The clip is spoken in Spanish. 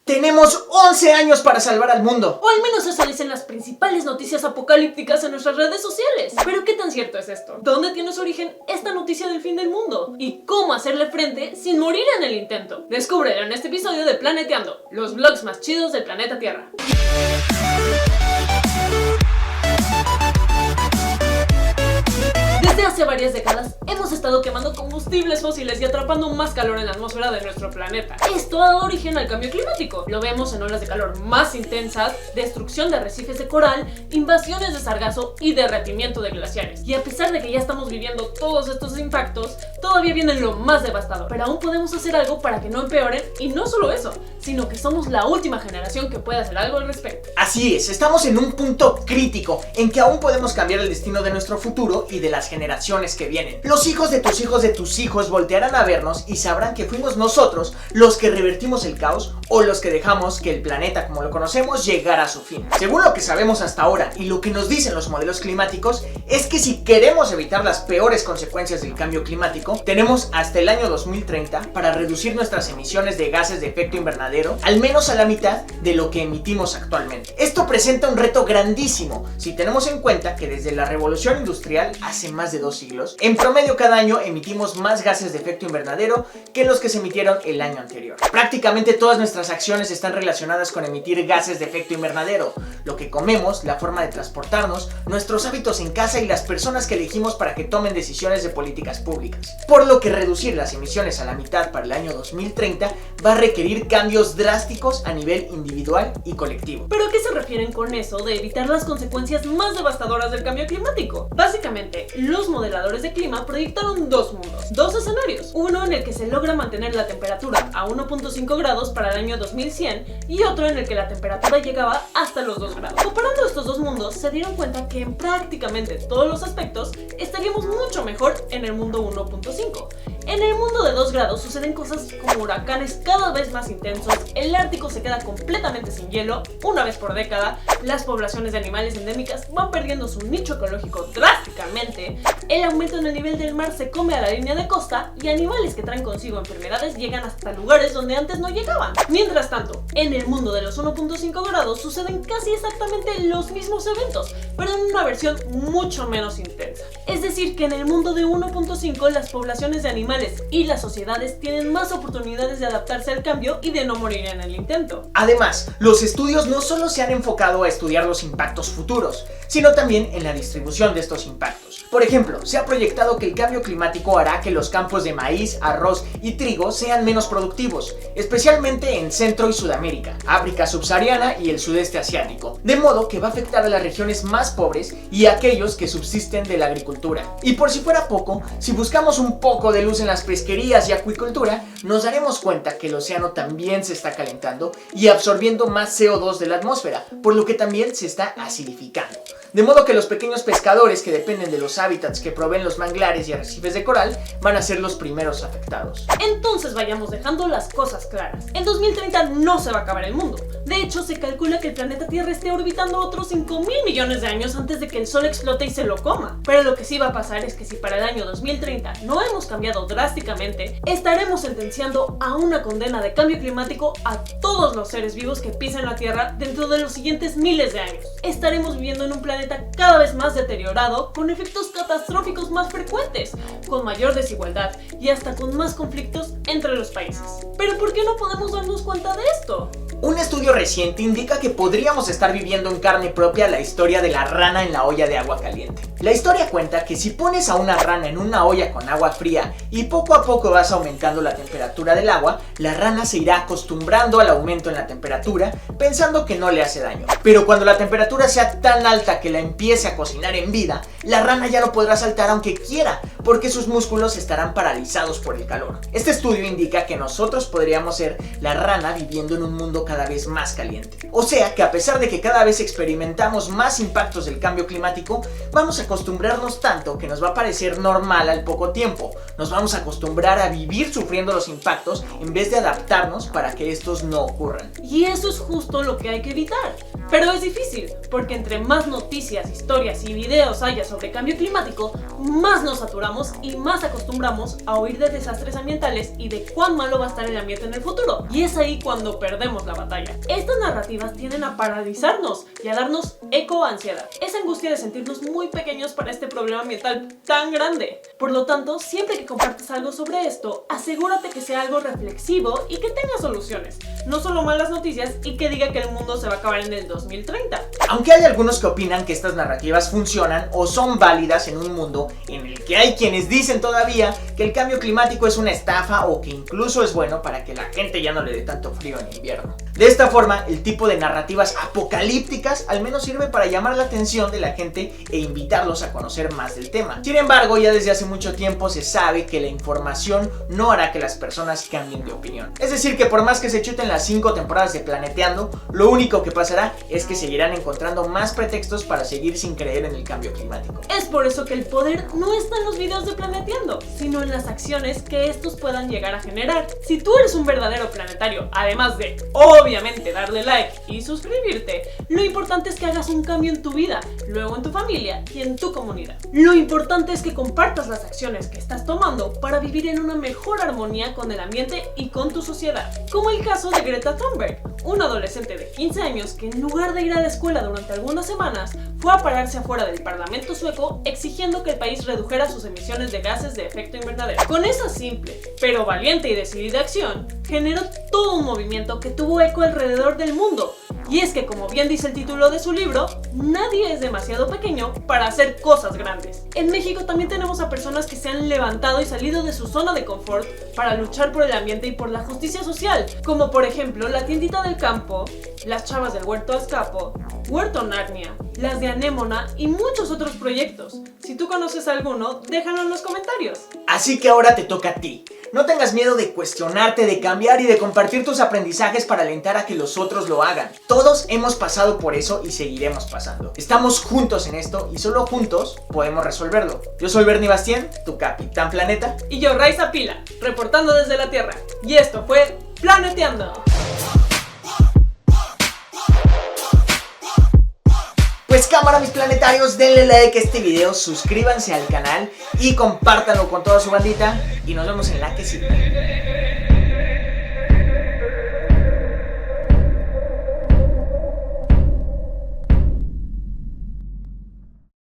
Tenemos 11 años para salvar al mundo. O al menos eso dicen las principales noticias apocalípticas en nuestras redes sociales. Pero ¿qué tan cierto es esto? ¿Dónde tiene su origen esta noticia del fin del mundo? ¿Y cómo hacerle frente sin morir en el intento? Descúbrelo en este episodio de Planeteando, los vlogs más chidos del planeta Tierra. Desde hace varias décadas hemos estado quemando combustibles fósiles y atrapando más calor en la atmósfera de nuestro planeta. Esto ha dado origen al cambio climático. Lo vemos en olas de calor más intensas, destrucción de arrecifes de coral, invasiones de sargazo y derretimiento de glaciares. Y a pesar de que ya estamos viviendo todos estos impactos, todavía viene lo más devastador. Pero aún podemos hacer algo para que no empeoren, y no solo eso, sino que somos la última generación que puede hacer algo al respecto. Así es, estamos en un punto crítico en que aún podemos cambiar el destino de nuestro futuro y de las generaciones que vienen. Los hijos de tus hijos voltearán a vernos y sabrán que fuimos nosotros los que revertimos el caos o los que dejamos que el planeta como lo conocemos llegara a su fin. Según lo que sabemos hasta ahora y lo que nos dicen los modelos climáticos, es que si queremos evitar las peores consecuencias del cambio climático, tenemos hasta el año 2030 para reducir nuestras emisiones de gases de efecto invernadero al menos a la mitad de lo que emitimos actualmente. Esto presenta un reto grandísimo si tenemos en cuenta que desde la revolución industrial hace más de 2 siglos, en promedio cada año emitimos más gases de efecto invernadero que los que se emitieron el año anterior. Prácticamente todas nuestras acciones están relacionadas con emitir gases de efecto invernadero: lo que comemos, la forma de transportarnos, nuestros hábitos en casa y las personas que elegimos para que tomen decisiones de políticas públicas. Por lo que reducir las emisiones a la mitad para el año 2030 va a requerir cambios drásticos a nivel individual y colectivo. ¿Pero a qué se refieren con eso de evitar las consecuencias más devastadoras del cambio climático? Básicamente, los modeladores de clima proyectaron dos mundos, dos escenarios. Uno en el que se logra mantener la temperatura a 1.5 grados para el año 2100 y otro en el que la temperatura llegaba hasta los 2 grados. Comparando estos dos mundos, se dieron cuenta que en prácticamente todos los aspectos estaríamos mucho mejor en el mundo 1.5. En el mundo de 2 grados suceden cosas como huracanes cada vez más intensos, el Ártico se queda completamente sin hielo una vez por década, las poblaciones de animales endémicas van perdiendo su nicho ecológico drásticamente, el aumento en el nivel del mar se come a la línea de costa y animales que traen consigo enfermedades llegan hasta lugares donde antes no llegaban. Mientras tanto, en el mundo de los 1.5 grados suceden casi exactamente los mismos eventos, pero en una versión mucho menos intensa. Es decir, que en el mundo de 1.5 las poblaciones de animales y las sociedades tienen más oportunidades de adaptarse al cambio y de no morir en el intento. Además, los estudios no solo se han enfocado a estudiar los impactos futuros, sino también en la distribución de estos impactos. Por ejemplo, se ha proyectado que el cambio climático hará que los campos de maíz, arroz y trigo sean menos productivos, especialmente en Centro y Sudamérica, África subsahariana y el sudeste asiático, de modo que va a afectar a las regiones más pobres y a aquellos que subsisten de la agricultura. Y por si fuera poco, si buscamos un poco de luz en las pesquerías y acuicultura, nos daremos cuenta que el océano también se está calentando y absorbiendo más CO2 de la atmósfera, por lo que también se está acidificando. De modo que los pequeños pescadores que dependen de los hábitats que proveen los manglares y arrecifes de coral van a ser los primeros afectados. Entonces vayamos dejando las cosas claras. En 2030 no se va a acabar el mundo. De hecho, se calcula que el planeta Tierra esté orbitando otros 5.000 millones de años antes de que el Sol explote y se lo coma. Pero lo que sí va a pasar es que si para el año 2030 no hemos cambiado drásticamente, estaremos sentenciando a una condena de cambio climático a todos los seres vivos que pisen la Tierra dentro de los siguientes miles de años. Estaremos viviendo en un planeta cada vez más deteriorado, con efectos catastróficos más frecuentes, con mayor desigualdad y hasta con más conflictos entre los países. ¿Pero por qué no podemos darnos cuenta de esto? Un estudio reciente indica que podríamos estar viviendo en carne propia la historia de la rana en la olla de agua caliente. La historia cuenta que si pones a una rana en una olla con agua fría y poco a poco vas aumentando la temperatura del agua, la rana se irá acostumbrando al aumento en la temperatura, pensando que no le hace daño. Pero cuando la temperatura sea tan alta que la empiece a cocinar en vida, la rana ya no podrá saltar aunque quiera, porque sus músculos estarán paralizados por el calor. Este estudio indica que nosotros podríamos ser la rana viviendo en un mundo cada vez más caliente. O sea que a pesar de que cada vez experimentamos más impactos del cambio climático, vamos a acostumbrarnos tanto que nos va a parecer normal al poco tiempo. Nos vamos a acostumbrar a vivir sufriendo los impactos en vez de adaptarnos para que estos no ocurran. Y eso es justo lo que hay que evitar. Pero es difícil, porque entre más noticias, historias y videos haya sobre cambio climático, más nos saturamos evolucionamos y más acostumbramos a oír de desastres ambientales y de cuán malo va a estar el ambiente en el futuro. Y es ahí cuando perdemos la batalla. Estas narrativas tienden a paralizarnos y a darnos ecoansiedad, esa angustia de sentirnos muy pequeños para este problema ambiental tan grande. Por lo tanto, siempre que compartas algo sobre esto, asegúrate que sea algo reflexivo y que tenga soluciones, no solo malas noticias y que diga que el mundo se va a acabar en el 2030. Aunque hay algunos que opinan que estas narrativas funcionan o son válidas en un mundo en el que hay quienes dicen todavía que el cambio climático es una estafa o que incluso es bueno para que la gente ya no le dé tanto frío en invierno. De esta forma, el tipo de narrativas apocalípticas al menos sirve para llamar la atención de la gente e invitarlos a conocer más del tema. Sin embargo, ya desde hace mucho tiempo se sabe que la información no hará que las personas cambien de opinión. Es decir, que por más que se chuten las 5 temporadas de Planeteando, lo único que pasará es que seguirán encontrando más pretextos para seguir sin creer en el cambio climático. Es por eso que el poder no está en los videos de Planeteando, sino en las acciones que estos puedan llegar a generar. Si tú eres un verdadero planetario, además de obviamente darle like y suscribirte, lo importante es que hagas un cambio en tu vida, luego en tu familia y en tu comunidad. Lo importante es que compartas las acciones que estás tomando para vivir en una mejor armonía con el ambiente y con tu sociedad, como el caso de Greta Thunberg, una adolescente de 15 años que en lugar de ir a la escuela durante algunas semanas, fue a pararse afuera del parlamento sueco exigiendo que el país redujera sus emisiones de gases de efecto invernadero. Con esa simple, pero valiente y decidida acción, generó todo un movimiento que tuvo eco alrededor del mundo. Y es que, como bien dice el título de su libro, nadie es demasiado pequeño para hacer cosas grandes. En México también tenemos a personas que se han levantado y salido de su zona de confort para luchar por el ambiente y por la justicia social, como por ejemplo la tiendita del campo, las chavas del Huerto Azcapo, Huerto Narnia, las de Anémona y muchos otros proyectos. Si tú conoces alguno, déjalo en los comentarios. Así que ahora te toca a ti. No tengas miedo de cuestionarte, de cambiar y de compartir tus aprendizajes para alentar a que los otros lo hagan. Todos hemos pasado por eso y seguiremos pasando. Estamos juntos en esto y solo juntos podemos resolverlo. Yo soy Bernie Bastien, tu Capitán Planeta. Y yo, Raiza Pila, reportando desde la Tierra. Y esto fue Planeteando. Pues cámara mis planetarios, denle like a este video, suscríbanse al canal y compártanlo con toda su bandita y nos vemos en la que sigue.